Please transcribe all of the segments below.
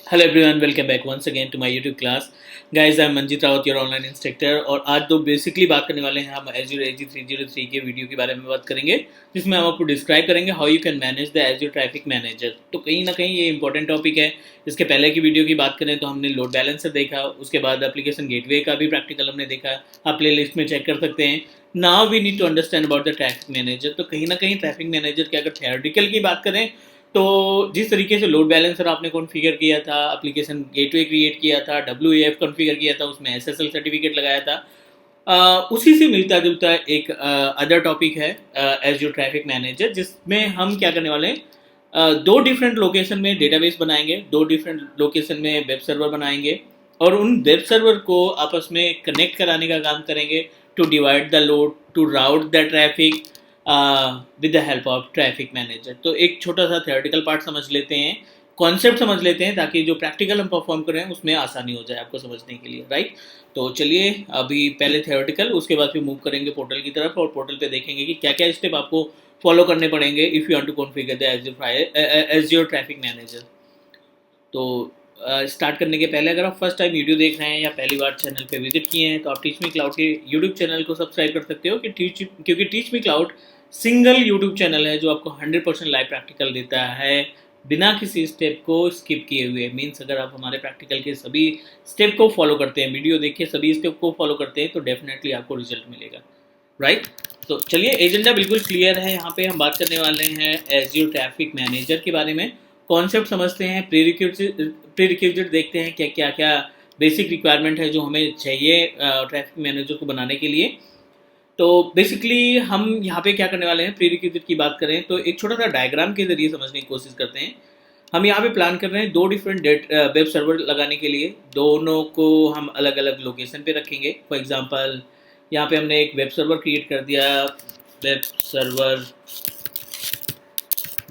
Hello everyone, welcome back once again to my YouTube class. Guys, I am Manjeet Rawat, your online instructor. और आज तो basically बात करने वाले हैं हम एज्योर एजी 303 के वीडियो के बारे में बात करेंगे, जिसमें हम आपको डिस्क्राइब करेंगे how you can manage the azure traffic manager. तो कहीं ना कहीं ये इंपॉर्टेंट टॉपिक है। इसके पहले की वीडियो की बात करें तो हमने लोड बैलेंसर देखा, उसके बाद एप्लीकेशन गेटवे का भी प्रैक्टिकल हमने देखा। आप प्ले लिस्ट में चेक कर सकते हैं। Now we need to understand about the traffic manager. तो कहीं ना कहीं ट्रैफिक मैनेजर की अगर थियोरेटिकल की बात करें तो जिस तरीके से लोड बैलेंसर आपने कॉन्फ़िगर किया था, एप्लीकेशन गेटवे क्रिएट किया था, डब्ल्यूएएफ कॉन्फ़िगर किया था, उसमें एसएसएल सर्टिफिकेट लगाया था, उसी से मिलता जुलता एक अदर टॉपिक है एज़्योर ट्रैफिक मैनेजर, जिसमें हम क्या करने वाले हैं, दो डिफरेंट लोकेशन में डेटाबेस बनाएंगे, दो डिफरेंट लोकेशन में वेब सर्वर बनाएंगे और उन वेब सर्वर को आपस में कनेक्ट कराने का काम करेंगे to divide the load, to route the traffic with the help of traffic manager. तो एक छोटा सा थ्योरेटिकल पार्ट समझ लेते हैं, कॉन्सेप्ट समझ लेते हैं, ताकि जो प्रैक्टिकल हम परफॉर्म करें उसमें आसानी हो जाए आपको समझने के लिए, राइट। तो चलिए अभी पहले थ्योरेटिकल, उसके बाद फिर मूव करेंगे पोर्टल की तरफ और पोर्टल पे देखेंगे कि क्या क्या स्टेप आपको फॉलो करने पड़ेंगे if you want to configure the Azure traffic manager. तो स्टार्ट करने के पहले अगर आप फर्स्ट टाइम वीडियो देख रहे हैं या पहली बार चैनल पे विजिट किए हैं तो आप टीच मी क्लाउड के यूट्यूब चैनल को सब्सक्राइब कर सकते हो क्योंकि teach me cloud single YouTube channel है जो आपको 100% लाइव प्रैक्टिकल देता है बिना किसी स्टेप को स्किप किए हुए। मीन्स अगर आप हमारे प्रैक्टिकल के सभी स्टेप को फॉलो करते हैं, वीडियो देख के सभी स्टेप को फॉलो करते हैं, तो डेफिनेटली आपको रिजल्ट मिलेगा, राइट। तो चलिए, एजेंडा बिल्कुल क्लियर है। यहाँ पे हम बात करने वाले हैं एज़्योर ट्रैफिक मैनेजर के बारे में। कॉन्सेप्ट समझते हैं, प्री रिक्विजिट देखते हैं क्या क्या क्या बेसिक रिक्वायरमेंट है जो हमें चाहिए ट्रैफिक मैनेजर को बनाने के लिए। तो बेसिकली हम यहाँ पे क्या करने वाले हैं, प्री रिक्विजिट की बात करें तो एक छोटा सा डायग्राम के जरिए समझने की कोशिश करते हैं। हम यहाँ पे प्लान कर रहे हैं दो डिफरेंट वेब सर्वर लगाने के लिए। दोनों को हम अलग अलग लोकेशन पे रखेंगे। फॉर एग्जांपल यहाँ पे हमने एक वेब सर्वर क्रिएट कर दिया, वेब सर्वर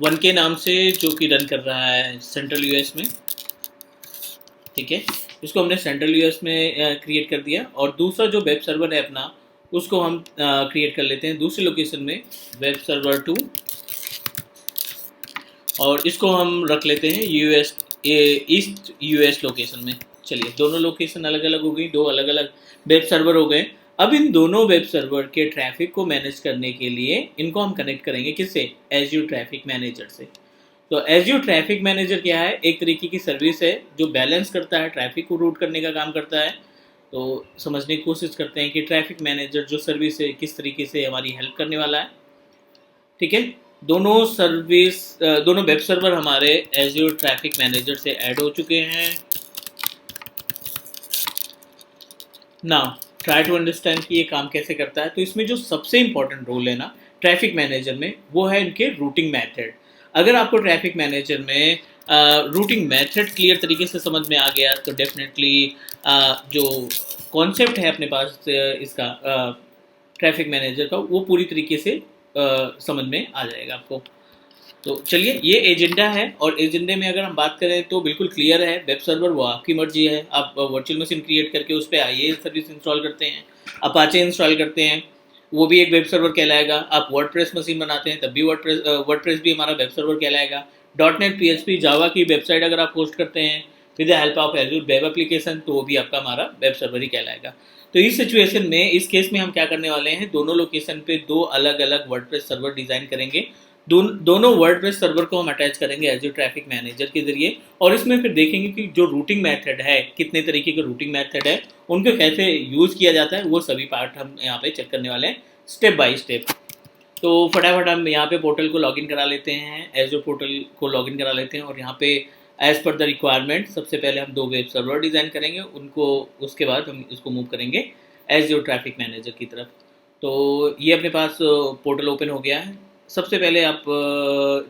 1 के नाम से, जो कि रन कर रहा है सेंट्रल यूएस में, ठीक है। इसको हमने सेंट्रल यूएस में क्रिएट कर दिया। और दूसरा जो वेब सर्वर है अपना, उसको हम क्रिएट कर लेते हैं दूसरी लोकेशन में, वेब सर्वर 2, और इसको हम रख लेते हैं यूएस ईस्ट यूएस लोकेशन में। चलिए, दोनों लोकेशन अलग अलग हो गई, दो अलग अलग वेब सर्वर हो गए। अब इन दोनों वेब सर्वर के ट्रैफिक को मैनेज करने के लिए इनको हम कनेक्ट करेंगे किससे, एज़्योर ट्रैफिक मैनेजर से। तो एज़्योर ट्रैफिक मैनेजर क्या है, एक तरीके की सर्विस है जो बैलेंस करता है, ट्रैफिक को रूट करने का काम करता है। तो समझने की कोशिश करते हैं कि ट्रैफिक मैनेजर जो सर्विस है किस तरीके से हमारी हेल्प करने वाला है, ठीक है। दोनों वेब सर्वर हमारे एज़्योर ट्रैफिक मैनेजर से ऐड हो चुके हैं। नाउ ट्राई टू अंडरस्टैंड कि ये काम कैसे करता है। तो इसमें जो सबसे इंपॉर्टेंट रोल है ना ट्रैफिक मैनेजर में, वो है इनके रूटिंग मेथड। अगर आपको ट्रैफिक मैनेजर में रूटिंग मेथड क्लियर तरीके से समझ में आ गया तो डेफिनेटली जो कॉन्सेप्ट है अपने पास इसका ट्रैफिक मैनेजर का, वो पूरी तरीके से समझ में आ जाएगा आपको। तो चलिए, ये एजेंडा है और एजेंडे में अगर हम बात करें तो बिल्कुल क्लियर है। वेब सर्वर वो आपकी मर्जी है, आप वर्चुअल मशीन क्रिएट करके उस पर आईए सर्विस इंस्टॉल करते हैं, अपाचे इंस्टॉल करते हैं, वो भी एक वेब सर्वर कहलाएगा। आप वर्डप्रेस मशीन बनाते हैं तब भी वर्डप्रेस भी हमारा वेब सर्वर कहलाएगा। डॉट नेट PHP जावा की वेबसाइट अगर आप पोस्ट करते हैं with the help of Azure web application, तो वो भी आपका हमारा वेब सर्वर ही कहलाएगा। तो इस सिचुएशन में, इस केस में हम क्या करने वाले हैं, दोनों लोकेशन पे दो अलग अलग वर्डप्रेस सर्वर डिज़ाइन करेंगे। दोनों वर्डप्रेस सर्वर को हम अटैच करेंगे एज़्योर ट्रैफिक मैनेजर के जरिए। और इसमें फिर देखेंगे कि जो रूटिंग मेथड है, कितने तरीके के रूटिंग मेथड है, उनको कैसे यूज़ किया जाता है, वो सभी पार्ट हम यहाँ पे चेक करने वाले हैं स्टेप बाय स्टेप। तो फटाफट हम यहाँ पे पोर्टल को लॉगिन करा लेते हैं, एज़्योर पोर्टल को लॉगिन करा लेते हैं। और यहाँ पे एज़ पर द रिक्वायरमेंट सबसे पहले हम दो वेब सर्वर डिज़ाइन करेंगे उनको, उसके बाद हम इसको मूव करेंगे एज़्योर ट्रैफिक मैनेजर की तरफ। तो ये अपने पास पोर्टल ओपन हो गया है। सबसे पहले आप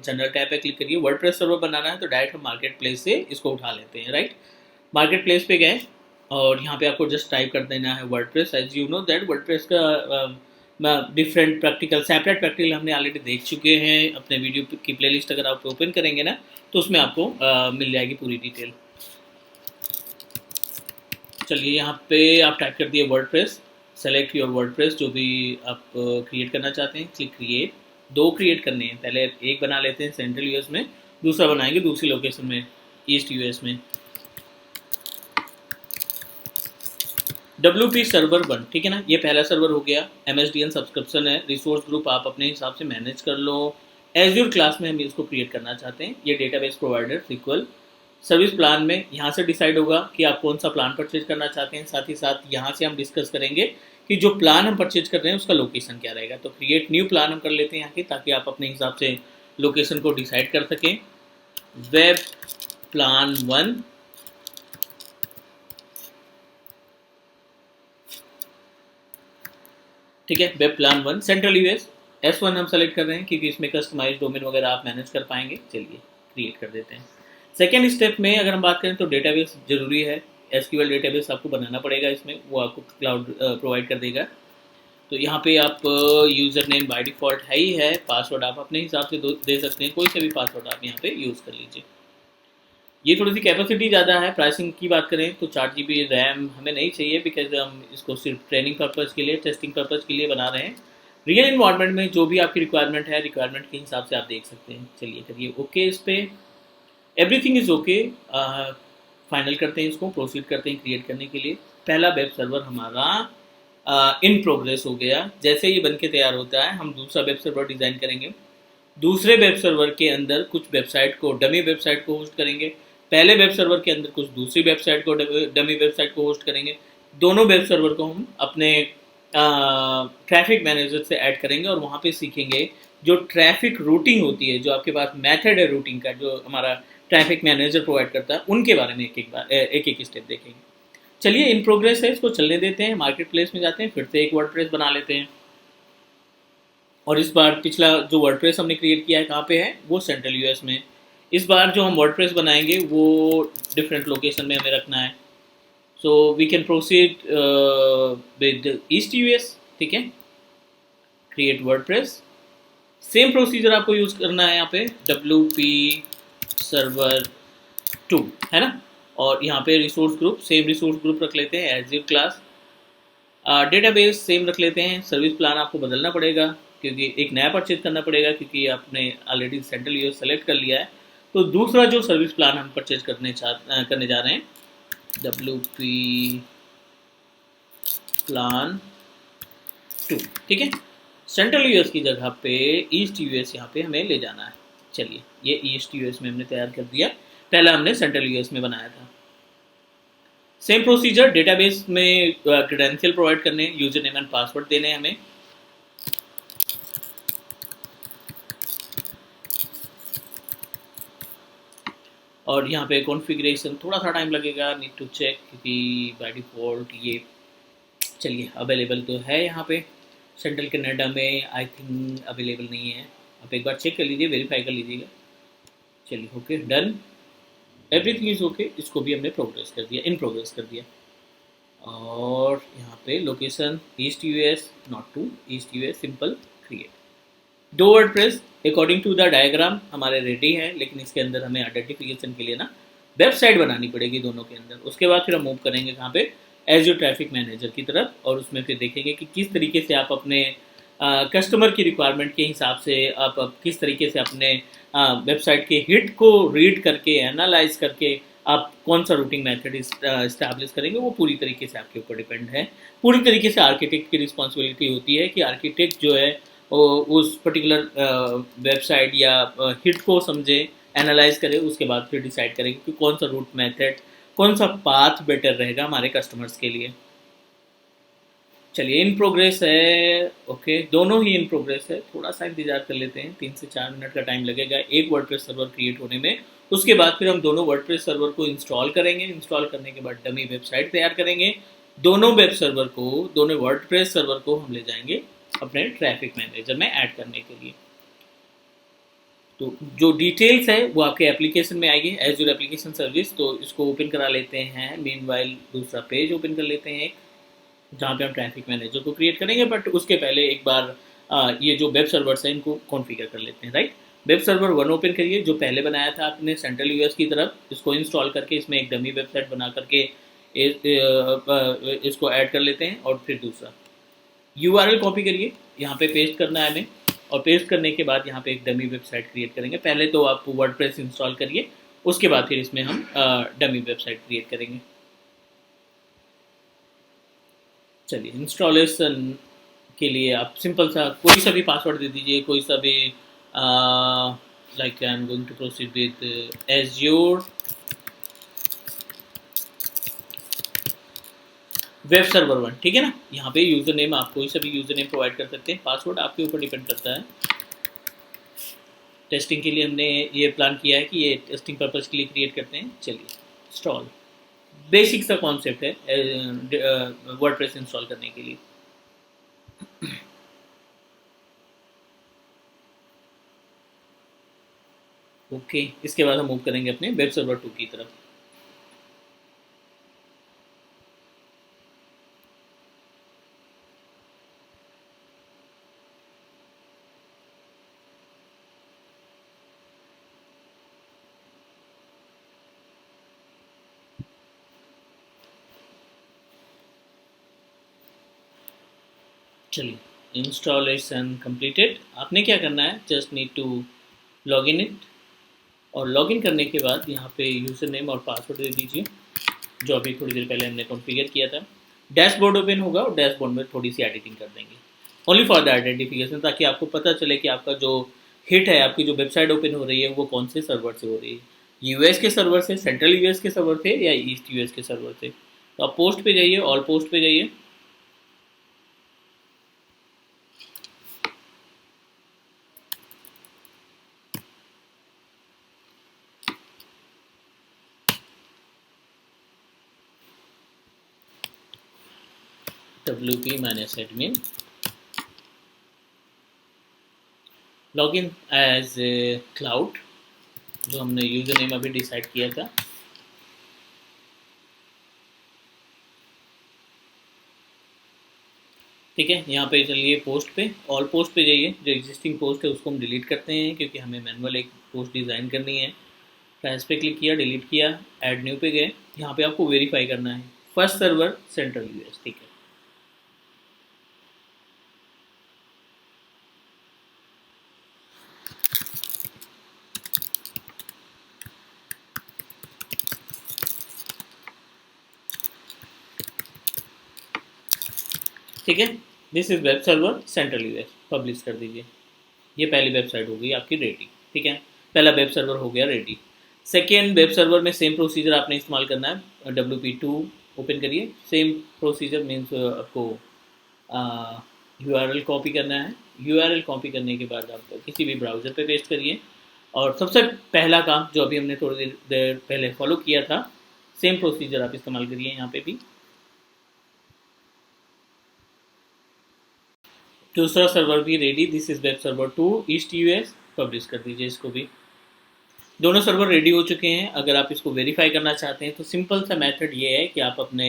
जनरल टैब पे क्लिक करिए। वर्डप्रेस सर्वर बनाना है तो डायरेक्ट हम मार्केट प्लेस से इसको उठा लेते हैं, राइट। मार्केट प्लेस पे गए और यहाँ पे आपको जस्ट टाइप कर देना है WordPress. As you know that WordPress का डिफरेंट प्रैक्टिकल, सेपरेट प्रैक्टिकल हमने ऑलरेडी देख चुके हैं अपने वीडियो की प्लेलिस्ट। अगर आप ओपन करेंगे ना तो उसमें आपको मिल जाएगी पूरी डिटेल। चलिए, यहाँ पे आप टाइप कर दिए वर्डप्रेस, सेलेक्ट योर वर्डप्रेस जो भी आप क्रिएट करना चाहते हैं, क्लिक क्रिएट। दो क्रिएट करने हैं, पहले एक बना लेते हैं सेंट्रल यूएस में, दूसरा बनाएंगे दूसरी लोकेशन में ईस्ट यूएस में। WP सर्वर 1, ठीक है ना, ये पहला सर्वर हो गया। MSDN सब्सक्रिप्शन है, रिसोर्स ग्रुप आप अपने हिसाब से मैनेज कर लो। एज्योर क्लास में हम इसको क्रिएट करना चाहते हैं। ये database provider SQL service plan में यहाँ से डिसाइड होगा कि आप कौन सा प्लान परचेज करना चाहते हैं। साथ ही साथ यहाँ से हम डिस्कस करेंगे कि जो प्लान हम परचेज कर रहे हैं उसका लोकेशन क्या रहेगा। तो क्रिएट न्यू प्लान हम कर लेते हैं यहाँ की, ताकि आप अपने हिसाब से लोकेशन को डिसाइड कर सकें। वेब प्लान 1, ठीक है, web plan 1 central US. S1 हम सेलेक्ट कर रहे हैं क्योंकि इसमें कस्टमाइज डोमेन वगैरह आप मैनेज कर पाएंगे। चलिए क्रिएट कर देते हैं। सेकेंड स्टेप में अगर हम बात करें तो डेटाबेस जरूरी है। SQL डेटाबेस आपको बनाना पड़ेगा इसमें, वो आपको क्लाउड प्रोवाइड कर देगा। तो यहाँ पे आप यूज़र नेम बाय डिफ़ॉल्ट है ही है, पासवर्ड आप अपने हिसाब से दे सकते हैं, कोई सा भी पासवर्ड आप यहाँ पे यूज़ कर लीजिए। ये थोड़ी सी कैपेसिटी ज़्यादा है। प्राइसिंग की बात करें तो 4 GB रैम हमें नहीं चाहिए, बिकॉज हम इसको सिर्फ ट्रेनिंग पर्पज़ के लिए, टेस्टिंग पर्पज़ के लिए बना रहे हैं। रियल इन्वायरमेंट में जो भी आपकी रिक्वायरमेंट है, रिक्वायरमेंट के हिसाब से आप देख सकते हैं। चलिए करिए ओके इस पर, एवरीथिंग इज़ ओके। फाइनल करते हैं इसको, प्रोसीड करते हैं क्रिएट करने के लिए। पहला वेब सर्वर हमारा इन प्रोग्रेस हो गया। जैसे ये बन के तैयार होता है, हम दूसरा वेब सर्वर डिज़ाइन करेंगे। दूसरे वेब सर्वर के अंदर कुछ वेबसाइट को, डमी वेबसाइट को होस्ट करेंगे। पहले वेब सर्वर के अंदर कुछ दूसरी वेबसाइट को, डमी वेबसाइट को होस्ट करेंगे। दोनों वेब सर्वर को हम अपने ट्रैफिक मैनेजर से ऐड करेंगे और वहाँ पे सीखेंगे जो ट्रैफिक रूटिंग होती है, जो आपके पास मेथड है रूटिंग का, जो हमारा ट्रैफिक मैनेजर प्रोवाइड करता है, उनके बारे में एक एक स्टेप देखेंगे। चलिए इन प्रोग्रेस है, इसको चलने देते हैं। मार्केट प्लेस में जाते हैं, फिर से एक वर्डप्रेस बना लेते हैं। और इस बार पिछला जो वर्डप्रेस हमने क्रिएट किया है कहाँ पे है, वो सेंट्रल यूएस में। इस बार जो हम वर्डप्रेस बनाएंगे वो डिफरेंट लोकेशन में हमें रखना है। So we can proceed with East US, ठीक है। क्रिएट वर्डप्रेस, सेम प्रोसीजर आपको यूज़ करना है यहाँ पे, WP सर्वर 2, है ना। और यहाँ पे resource group, same resource group रख लेते हैं, एज्योर क्लास। डेटाबेस सेम रख लेते हैं। सर्विस प्लान आपको बदलना पड़ेगा क्योंकि एक नया परचेज करना पड़ेगा, क्योंकि आपने ऑलरेडी सेंट्रल यूएस सेलेक्ट कर लिया है। तो दूसरा जो सर्विस प्लान हम परचेज करने जा रहे हैं, WP प्लान 2, ठीक है। सेंट्रल यूएस की जगह पे ईस्ट यूएस यहाँ पे हमें ले जाना है। चलिए ये ईस्ट यूएस में हमने तैयार कर दिया, पहला हमने सेंट्रल यूएस में बनाया था। सेम प्रोसीजर, डेटाबेस में क्रेडेंशियल प्रोवाइड करने, यूजर नेम एंड पासवर्ड देने हमें। और यहाँ पे कॉन्फ़िगरेशन थोड़ा सा टाइम लगेगा, नीड टू चेक, क्योंकि बाय डिफ़ॉल्ट ये, चलिए अवेलेबल तो है यहाँ पे। सेंट्रल कनाडा में आई थिंक अवेलेबल नहीं है, आप एक बार चेक कर लीजिए, वेरीफाई कर लीजिएगा। चलिए okay done, everything is okay. इसको भी हमने प्रोग्रेस कर दिया, इन प्रोग्रेस कर दिया। और यहाँ पे location east US, not to east US, simple create. दो WordPress according to the diagram हमारे रेडी है, लेकिन इसके अंदर हमें आइडेंटिफिकेशन के लिए ना वेबसाइट बनानी पड़ेगी दोनों के अंदर। उसके बाद फिर हम मूव करेंगे कहाँ पे, एज्योर ट्रैफिक मैनेजर की तरफ, और उसमें फिर देखेंगे कि किस तरीके से आप अपने कस्टमर की रिक्वायरमेंट के हिसाब से आप किस तरीके से अपने वेबसाइट के हिट को रीड करके, एनालाइज करके आप कौन सा रूटिंग मेथड इस्टेब्लिश करेंगे, वो पूरी तरीके से आपके ऊपर डिपेंड है। पूरी तरीके से आर्किटेक्ट की रिस्पॉन्सिबिलिटी होती है कि आर्किटेक्ट जो है उस पर्टिकुलर वेबसाइट या हिट को समझे, एनालाइज करे, उसके बाद फिर डिसाइड करेंगे कि कौन सा रूट मेथड, कौन सा पाथ बेटर रहेगा हमारे कस्टमर्स के लिए। चलिए इन प्रोग्रेस है, ओके, दोनों ही इन प्रोग्रेस है। थोड़ा सा इंतजार कर लेते हैं, 3 से 4 मिनट का टाइम लगेगा एक वर्डप्रेस सर्वर क्रिएट होने में। उसके बाद फिर हम दोनों वर्डप्रेस सर्वर को इंस्टॉल करेंगे। इंस्टॉल करने के बाद डमी वेबसाइट तैयार करेंगे। दोनों वेब सर्वर को, दोनों वर्डप्रेस सर्वर को हम ले जाएंगे अपने ट्रैफिक मैनेजर में ऐड करने के लिए। तो जो डिटेल्स है वो आपके एप्लीकेशन में आएगी, एज्योर एप्लीकेशन सर्विस। तो इसको ओपन करा लेते हैं। मीनवाइल दूसरा पेज ओपन कर लेते हैं जहाँ पे हम ट्रैफिक मैनेजर को क्रिएट करेंगे, बट उसके पहले एक बार ये जो वेब सर्वर्स हैं इनको कॉन्फ़िगर कर लेते हैं, राइट। वेब सर्वर 1 ओपन करिए, जो पहले बनाया था आपने सेंट्रल यूएस की तरफ। इसको इंस्टॉल करके इसमें एक डमी वेबसाइट बना करके इसको ऐड कर लेते हैं। और फिर दूसरा URL कॉपी करिए, यहाँ पे पेस्ट करना है हमें, और पेस्ट करने के बाद यहाँ पे एक डमी वेबसाइट क्रिएट करेंगे। पहले तो आप वर्डप्रेस इंस्टॉल करिए, उसके बाद फिर इसमें हम डमी वेबसाइट क्रिएट करेंगे। चलिए इंस्टॉलेशन के लिए आप सिंपल सा कोई सा भी पासवर्ड दे दीजिए, कोई सा भी, like I am going to proceed with Azure web server 1, ठीक है ना। यहाँ पे यूजर नेम आप कोई सा भी यूजर नेम प्रोवाइड कर सकते हैं, पासवर्ड आपके ऊपर डिपेंड करता है। टेस्टिंग के लिए हमने ये प्लान किया है कि ये टेस्टिंग पर्पज़ के लिए क्रिएट करते हैं। चलिए इंस्टॉल, बेसिक सा कॉन्सेप्ट है वर्डप्रेस इंस्टॉल करने के लिए। ओके, इसके बाद हम मूव करेंगे अपने वेब सर्वर 2 की तरफ। चलिए इंस्टॉलेशन कंप्लीटेड। आपने क्या करना है, just need to log in it, और लॉगिन करने के बाद यहाँ पे यूज़र नेम और पासवर्ड दे दीजिए जो अभी थोड़ी देर पहले हमने कॉन्फ़िगर किया था। डैशबोर्ड ओपन होगा और डैशबोर्ड में थोड़ी सी एडिटिंग कर देंगे, ओनली फॉर द आइडेंटिफिकेशन, ताकि आपको पता चले कि आपका जो हिट है, आपकी जो वेबसाइट ओपन हो रही है वो कौन से सर्वर से हो रही है। यूएस के सर्वर से, सेंट्रल यूएस के सर्वर से, या ईस्ट यूएस के सर्वर से। तो आप पोस्ट पे जाइए, ऑल पोस्ट पे जाइए। wp-admin लॉगिन एज क्लाउड, जो हमने यूजर नेम अभी डिसाइड किया था। ठीक है, यहाँ पे चलिए पोस्ट पे, ऑल पोस्ट पे जाइए। जो एग्जिस्टिंग पोस्ट है उसको हम डिलीट करते हैं, क्योंकि हमें मैनुअल एक पोस्ट डिज़ाइन करनी है। ट्रांस पे क्लिक किया, डिलीट किया, ऐड न्यू पे गए। यहाँ पे आपको वेरीफाई करना है, फर्स्ट सर्वर सेंट्रल यूएस, ठीक है। ठीक है, this is web server central US, publish कर दीजिए। ये पहली वेबसाइट हो गई आपकी रेडी, ठीक है। पहला वेब सर्वर हो गया रेडी। सेकेंड वेब सर्वर में सेम प्रोसीजर आपने इस्तेमाल करना है। WP2 ओपन करिए, सेम प्रोसीजर मीन्स आपको URL कॉपी करना है। URL कॉपी करने के बाद आप किसी भी ब्राउज़र पे पेस्ट करिए। और सबसे पहला काम जो अभी हमने थोड़ी देर पहले फॉलो किया था, सेम प्रोसीजर आप इस्तेमाल करिए यहाँ पे भी। दूसरा सर्वर भी ready, this is web server 2 east US, publish कर दीजिए इसको भी। दोनों सर्वर रेडी हो चुके हैं। अगर आप इसको वेरीफाई करना चाहते हैं तो सिंपल सा मेथड ये है कि आप अपने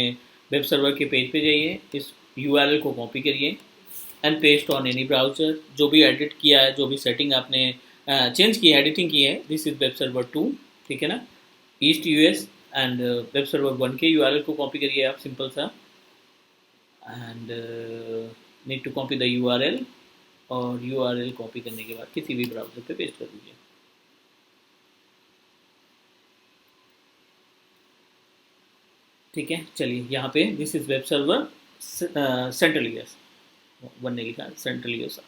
वेब सर्वर के पेज पे जाइए, इस URL को कॉपी करिए and paste on any browser. जो भी एडिट किया है, जो भी सेटिंग आपने चेंज की है, एडिटिंग की है, दिस इज़ वेब सर्वर 2, ठीक है ना, East US. And web server 1 के URL को कॉपी करिए आप, सिंपल सा, and need to copy the URL, और URL कॉपी करने के बाद किसी भी ब्राउज़र पे पेस्ट कर दीजिए। ठीक है, चलिए यहाँ पे this is web server central US, 1 ने लिखा सेंट्रल यूएस,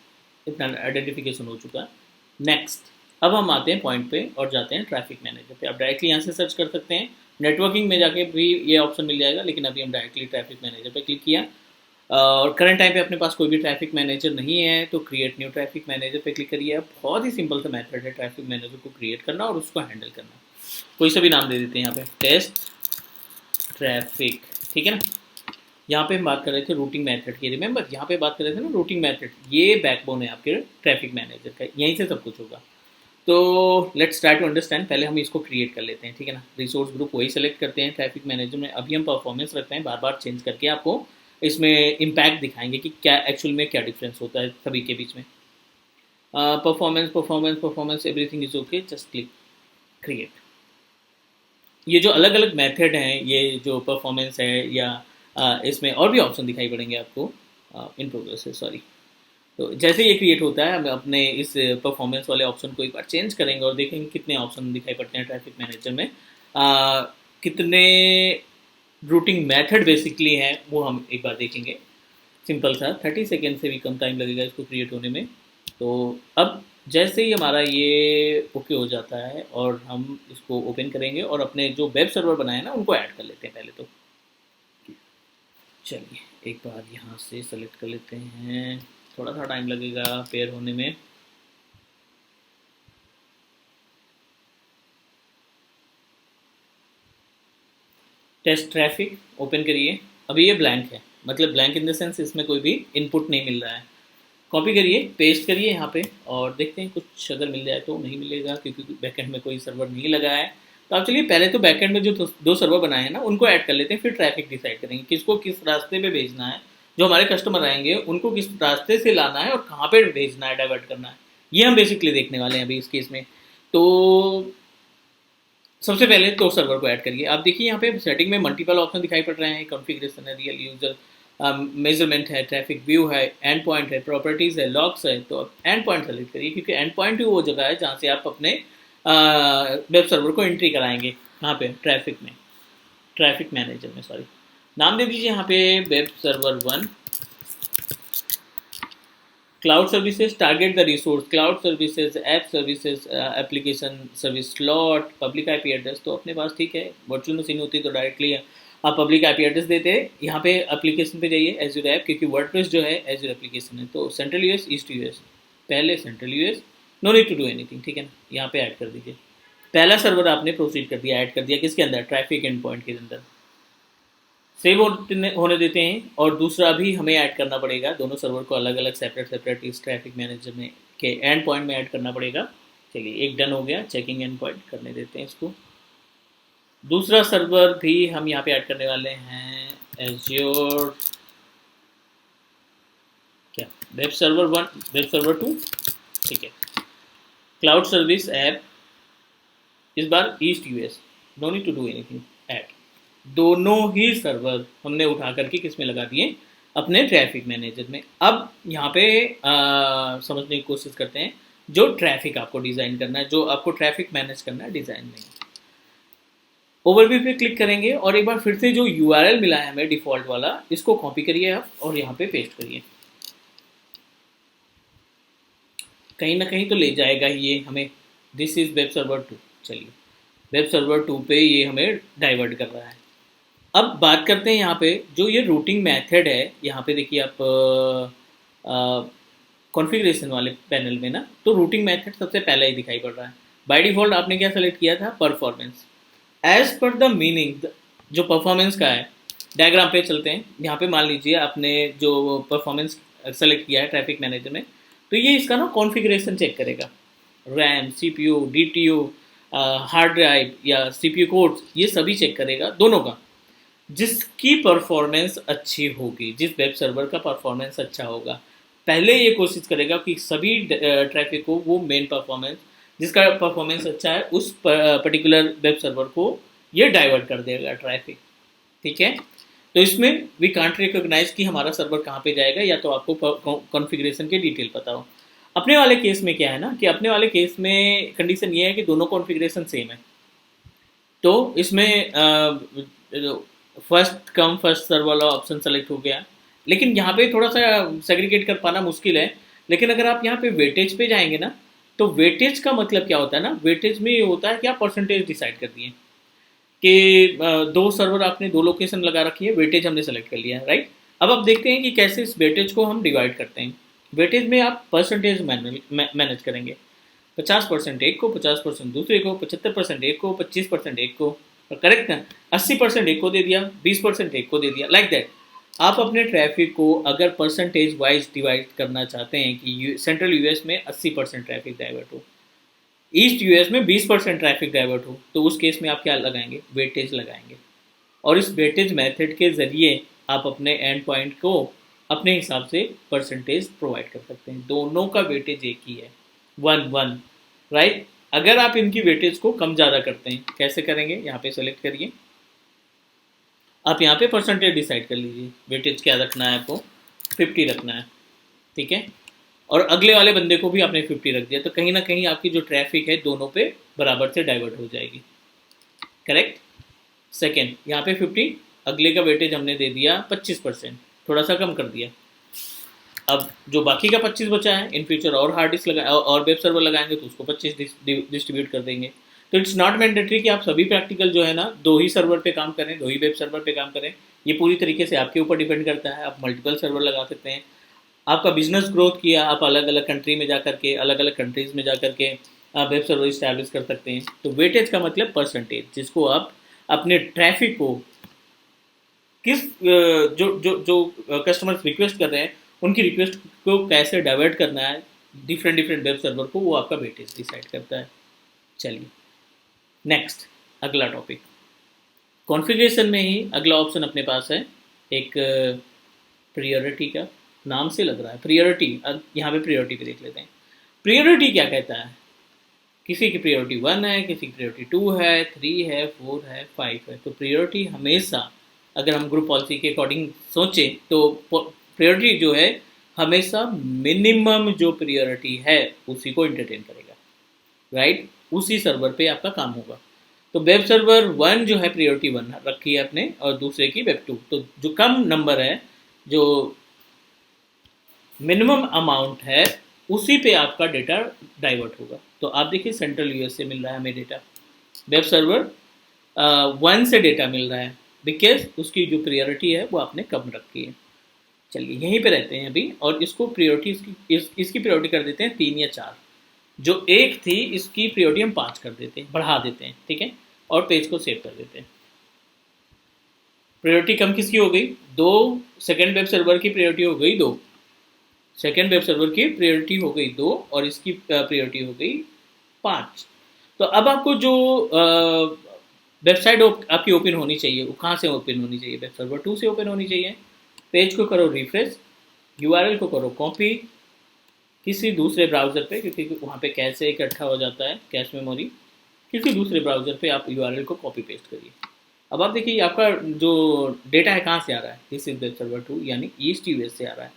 इतना आइडेंटिफिकेशन हो चुका है। नेक्स्ट, अब हम आते हैं पॉइंट पे और जाते हैं ट्रैफिक मैनेजर पे। आप डायरेक्टली यहाँ से सर्च कर सकते हैं, नेटवर्किंग में जाके भी ये ऑप्शन मिल जाएगा, लेकिन अभी हम डायरेक्टली ट्रैफिक मैनेजर पे क्लिक किया। और करंट टाइम पे अपने पास कोई भी ट्रैफिक मैनेजर नहीं है तो क्रिएट न्यू ट्रैफिक मैनेजर पे क्लिक करिए। बहुत ही सिंपल सा मेथड है ट्रैफिक मैनेजर को क्रिएट करना और उसको हैंडल करना। कोई सा भी नाम दे देते हैं यहाँ पे, टेस्ट ट्रैफिक, ठीक है ना। यहाँ पे हम बात कर रहे थे रूटिंग मेथड की, रिमेंबर यहाँ पे बात कर रहे थे ना रूटिंग मेथड, ये बैकबोन है आपके ट्रैफिक मैनेजर का, यहीं से सब कुछ होगा। तो लेट्स ट्राई टू अंडरस्टैंड, पहले हम इसको क्रिएट कर लेते हैं, ठीक है ना। रिसोर्स ग्रुप वही सेलेक्ट करते हैं ट्रैफिक मैनेजर में। अभी हम परफॉर्मेंस रखते हैं, बार बार चेंज करके आपको इसमें इम्पैक्ट दिखाएंगे कि क्या एक्चुअल में क्या डिफरेंस होता है सभी के बीच में। Performance performance performance everything is okay, just click create. ये जो अलग अलग मेथड हैं, ये जो परफॉर्मेंस है या इसमें और भी ऑप्शन दिखाई पड़ेंगे आपको इन प्रोग्रेस से, सॉरी। तो जैसे ये क्रिएट होता है, हम अपने इस परफॉर्मेंस वाले ऑप्शन को एक बार चेंज करेंगे और देखेंगे कितने ऑप्शन दिखाई पड़ते हैं ट्रैफिक मैनेजर में, कितने रूटिंग मेथड बेसिकली हैं वो हम एक बार देखेंगे। सिंपल था, 30 सेकेंड से भी कम टाइम लगेगा इसको क्रिएट होने में। तो अब जैसे ही हमारा ये ओके हो जाता है और हम इसको ओपन करेंगे और अपने जो वेब सर्वर बनाए ना उनको ऐड कर लेते हैं पहले तो। चलिए एक बार यहाँ से सेलेक्ट कर लेते हैं, थोड़ा सा टाइम लगेगा पेयर होने में। टेस्ट ट्रैफिक ओपन करिए। अभी ये ब्लैंक है, मतलब ब्लैंक इन द सेंस इसमें कोई भी इनपुट नहीं मिल रहा है। कॉपी करिए, पेस्ट करिए यहाँ पे और देखते हैं कुछ अगर मिल जाए तो। नहीं मिलेगा क्योंकि बैकएंड में कोई सर्वर नहीं लगा है। तो आप चलिए पहले तो बैकएंड में जो दो सर्वर बनाए हैं ना उनको ऐड कर लेते हैं, फिर ट्रैफिक डिसाइड करेंगे किसको किस रास्ते पे भेजना है। जो हमारे कस्टमर आएंगे उनको किस रास्ते से लाना है और कहाँ पे भेजना है, डाइवर्ट करना है, ये हम बेसिकली देखने वाले हैं अभी इस केस में। तो सबसे पहले तो सर्वर को ऐड करिए। आप देखिए यहाँ पे सेटिंग में मल्टीपल ऑप्शन दिखाई पड़ रहे हैं, कॉन्फ़िगरेशन है, रियल यूजर मेजरमेंट है, ट्रैफिक व्यू है, एंड पॉइंट है, प्रॉपर्टीज़ है, लॉग्स है। तो आप एंड पॉइंट सेलेक्ट करिए क्योंकि एंड पॉइंट ही वो जगह है जहाँ से आप अपने वेब सर्वर को एंट्री कराएंगे। यहाँ पे ट्रैफिक में, ट्रैफिक मैनेजर में सॉरी, नाम दे दीजिए यहाँ पे web server 1। Cloud services, target the resource, cloud services, app services, application service slot, public IP address. तो अपने पास ठीक है, वर्चुअल मशीन होती तो डायरेक्टली आप पब्लिक आईपी एड्रेस देते हैं। यहाँ पे एप्लीकेशन पे जाइए, एज्योर ऐप, क्योंकि वर्डप्रेस जो है एज्योर एप्लीकेशन है। तो सेंट्रल यूएस, ईस्ट यूएस, पहले central US, no need to do anything, ठीक है ना। यहाँ पे ऐड कर दीजिए, पहला सर्वर आपने प्रोसीड कर दिया, ऐड कर दिया किसके अंदर, ट्रैफिक एंड पॉइंट के अंदर। सेव होने देते हैं और दूसरा भी हमें ऐड करना पड़ेगा, दोनों सर्वर को अलग अलग सेपरेट सेपरेट इस ट्रैफिक मैनेजर में के एंड पॉइंट में ऐड करना पड़ेगा। चलिए एक डन हो गया, चेकिंग एंड पॉइंट करने देते हैं इसको। दूसरा सर्वर भी हम यहाँ पे ऐड करने वाले हैं, एज्योर क्या, वेब सर्वर 1, वेब सर्वर 2, ठीक है। क्लाउड सर्विस ऐप, इस बार east US, no need to do anything, add. दोनों ही सर्वर हमने उठा करके किस में लगा दिए, अपने ट्रैफिक मैनेजर में। अब यहाँ पे समझने की कोशिश करते हैं, जो ट्रैफिक आपको डिज़ाइन करना है, जो आपको ट्रैफिक मैनेज करना है, डिज़ाइन नहीं, ओवरव्यू पे क्लिक करेंगे और एक बार फिर से जो यूआरएल मिला है हमें डिफ़ॉल्ट वाला, इसको कॉपी करिए आप और यहाँ पे पेस्ट करिए। कहीं ना कहीं तो ले जाएगा ये हमें, दिस इज़ वेब सर्वर 2। चलिए वेब सर्वर 2 पे ये हमें डाइवर्ट कर रहा है। अब बात करते हैं यहाँ पे जो ये रूटिंग मेथड है। यहाँ पे देखिए आप कॉन्फ़िगरेशन वाले पैनल में ना, तो रूटिंग मेथड सबसे पहले ही दिखाई पड़ रहा है। बाय डिफ़ॉल्ट आपने क्या सेलेक्ट किया था, performance. As per the meaning जो परफॉर्मेंस का है, डायग्राम पे चलते हैं। यहाँ पे मान लीजिए आपने जो परफॉर्मेंस सेलेक्ट किया है ट्रैफिक मैनेजर में, तो ये इसका ना कॉन्फ़िगरेशन चेक करेगा, RAM, CPU, DTU, hard drive या सीपीयू कोड्स, ये सभी चेक करेगा दोनों का। जिसकी परफॉर्मेंस अच्छी होगी, जिस वेब सर्वर का परफॉर्मेंस अच्छा होगा, पहले ये कोशिश करेगा कि सभी ट्रैफिक को वो मेन परफॉर्मेंस, जिसका परफॉर्मेंस अच्छा है उस पर्टिकुलर वेब सर्वर को ये डाइवर्ट कर देगा ट्रैफिक, ठीक है। तो इसमें वी कांट रिकॉग्नाइज कि हमारा सर्वर कहाँ पे जाएगा, या तो आपको कॉन्फ़िगरेशन के डिटेल पता हो। अपने वाले केस में क्या है ना, कि अपने वाले केस में कंडीशन ये है कि दोनों कॉन्फ़िगरेशन सेम है। तो इसमें फर्स्ट कम फर्स्ट सर्व वाला ऑप्शन सेलेक्ट हो गया, लेकिन यहाँ पे थोड़ा सा सेग्रीगेट कर पाना मुश्किल है। लेकिन अगर आप यहाँ पे वेटेज पे जाएंगे ना, तो वेटेज का मतलब क्या होता है ना, वेटेज में ये होता है कि आप परसेंटेज डिसाइड कर दिए कि दो सर्वर आपने दो लोकेशन लगा रखी है, वेटेज हमने सेलेक्ट कर लिया है, राइट। अब आप देखते हैं कि कैसे इस वेटेज को हम डिवाइड करते हैं। वेटेज में आप परसेंटेज मैनेज करेंगे, 50% एक को, 50% दूसरे को, 75% एक को, 25% एक को, करेक्ट ना। 80% एक को दे दिया, 20% एक को दे दिया, लाइक दैट। आप अपने ट्रैफिक को अगर परसेंटेज वाइज डिवाइड करना चाहते हैं कि सेंट्रल यूएस में 80% ट्रैफिक डाइवर्ट हो, ईस्ट यूएस में 20% ट्रैफिक डाइवर्ट हो, तो उस केस में आप क्या लगाएंगे, वेटेज लगाएंगे। और इस वेटेज मेथड के ज़रिए आप अपने एंड पॉइंट को अपने हिसाब से परसेंटेज प्रोवाइड कर सकते हैं। दोनों का वेटेज एक ही है, 1-1, राइट। अगर आप इनकी वेटेज को कम ज़्यादा करते हैं, कैसे करेंगे, यहाँ पे सेलेक्ट करिए, आप यहाँ पे परसेंटेज डिसाइड कर लीजिए, वेटेज क्या रखना है आपको, 50 रखना है, ठीक है। और अगले वाले बंदे को भी आपने 50 रख दिया, तो कहीं ना कहीं आपकी जो ट्रैफिक है दोनों पे बराबर से डाइवर्ट हो जाएगी, करेक्ट। सेकेंड यहाँ पे 50, अगले का वेटेज हमने दे दिया 25%, थोड़ा सा कम कर दिया, अब जो बाकी का 25 बचा है, इन फ्यूचर और हार्ड डिस्क लगा और वेब सर्वर लगाएंगे तो उसको 25 डिस्ट्रीब्यूट कर देंगे। तो इट्स नॉट मैंडेटरी कि आप सभी प्रैक्टिकल जो है ना 2 ही सर्वर पे काम करें, 2 ही वेब सर्वर पे काम करें। ये पूरी तरीके से आपके ऊपर डिपेंड करता है। आप मल्टीपल सर्वर लगा सकते हैं। आपका बिजनेस ग्रोथ किया, आप अलग अलग कंट्री में जा करके, अलग अलग कंट्रीज में जा करके आप वेब सर्वर इस्टेब्लिश कर सकते हैं। तो वेटेज का मतलब परसेंटेज, जिसको आप अपने ट्रैफिक को किस जो जो जो कस्टमर्स रिक्वेस्ट कर रहे हैं उनकी रिक्वेस्ट को कैसे डाइवर्ट करना है डिफरेंट डिफरेंट वेब सर्वर को, वो आपका वेटेज डिसाइड करता है। चलिए नेक्स्ट, अगला टॉपिक कॉन्फ़िगरेशन में ही अगला ऑप्शन अपने पास है एक प्रियोरिटी का। नाम से लग रहा है प्रियोरिटी, अब यहाँ पे प्रियोरिटी पे देख लेते हैं। प्रियोरिटी क्या कहता है? किसी की प्रियोरिटी 1 है, किसी की प्रियोरिटी 2 है, 3 है, 4 है, 5 है। तो प्रियोरिटी हमेशा, अगर हम ग्रुप पॉलिसी के अकॉर्डिंग सोचें तो प्रियोरिटी जो है हमेशा मिनिमम जो प्रियोरिटी है उसी को एंटरटेन करेगा, राइट? उसी सर्वर पे आपका काम होगा। तो वेब सर्वर 1 जो है प्रियोरिटी 1 रखी है आपने, और दूसरे की वेब 2। तो जो कम नंबर है, जो मिनिमम अमाउंट है, उसी पे आपका डेटा डाइवर्ट होगा। तो आप देखिए सेंट्रल यूएस से मिल रहा है हमें डेटा, वेब सर्वर 1 से डेटा मिल रहा है, बिकॉज उसकी जो प्रियोरिटी है वो आपने कम रखी है। चलिए यहीं पे रहते हैं अभी, और इसको प्रियोरिटी इसकी प्रियोरिटी कर देते हैं 3 या 4। जो एक थी इसकी प्रियोरिटी हम 5 कर देते हैं, बढ़ा देते हैं, ठीक है, और पेज को सेव कर देते हैं। प्रियोरिटी कम किसकी हो गई? 2। सेकेंड वेब सर्वर की प्रियोरिटी हो गई 2, सेकेंड वेब सर्वर की प्रियोरिटी हो गई 2, और इसकी प्रियोरिटी हो गई 5। तो अब आपको जो वेबसाइट आपकी ओपन होनी चाहिए वो कहाँ से ओपन होनी चाहिए? वेब सर्वर 2 से ओपन होनी चाहिए। पेज को करो रिफ्रेश, यूआरएल को करो कॉपी किसी दूसरे ब्राउज़र पे, क्योंकि वहाँ पे कैश इकट्ठा हो जाता है, कैश मेमोरी। किसी दूसरे ब्राउज़र पे आप यूआरएल को कॉपी पेस्ट करिए। अब आप देखिए आपका जो डेटा है कहाँ से आ रहा है? दिस इज वेब सर्वर 2 यानी ईस्ट यूएस से आ रहा है।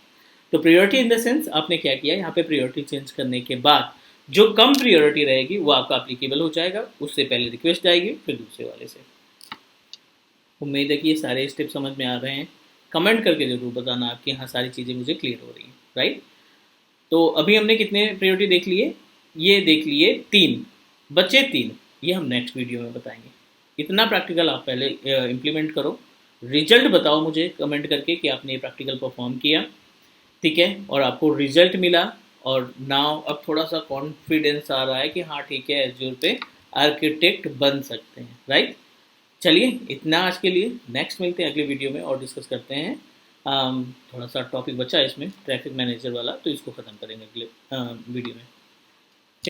तो प्रियोरिटी इन द सेंस आपने क्या किया, यहाँ पे प्रियोरिटी चेंज करने के बाद जो कम प्रियोरिटी रहेगी वो आपका एप्लीकेबल हो जाएगा, उससे पहले रिक्वेस्ट जाएगी, फिर दूसरे वाले से। उम्मीद है कि ये सारे स्टेप समझ में आ रहे हैं। कमेंट करके जरूर बताना आपकी यहाँ सारी चीज़ें मुझे क्लियर हो रही हैं, राइट? तो अभी हमने कितने प्रियोरिटी देख लिए? ये देख लिए 3, बचे 3, ये हम नेक्स्ट वीडियो में बताएंगे। इतना प्रैक्टिकल आप पहले इम्प्लीमेंट करो, रिजल्ट बताओ मुझे कमेंट करके कि आपने ये प्रैक्टिकल परफॉर्म किया, ठीक है, और आपको रिजल्ट मिला, और नाउ अब थोड़ा सा कॉन्फिडेंस आ रहा है कि हाँ ठीक है, एज्योर पे आर्किटेक्ट बन सकते हैं, राइट? चलिए इतना आज के लिए, नेक्स्ट मिलते हैं अगले वीडियो में और डिस्कस करते हैं। थोड़ा सा टॉपिक बचा है इसमें ट्रैफिक मैनेजर वाला, तो इसको ख़त्म करेंगे अगले वीडियो में।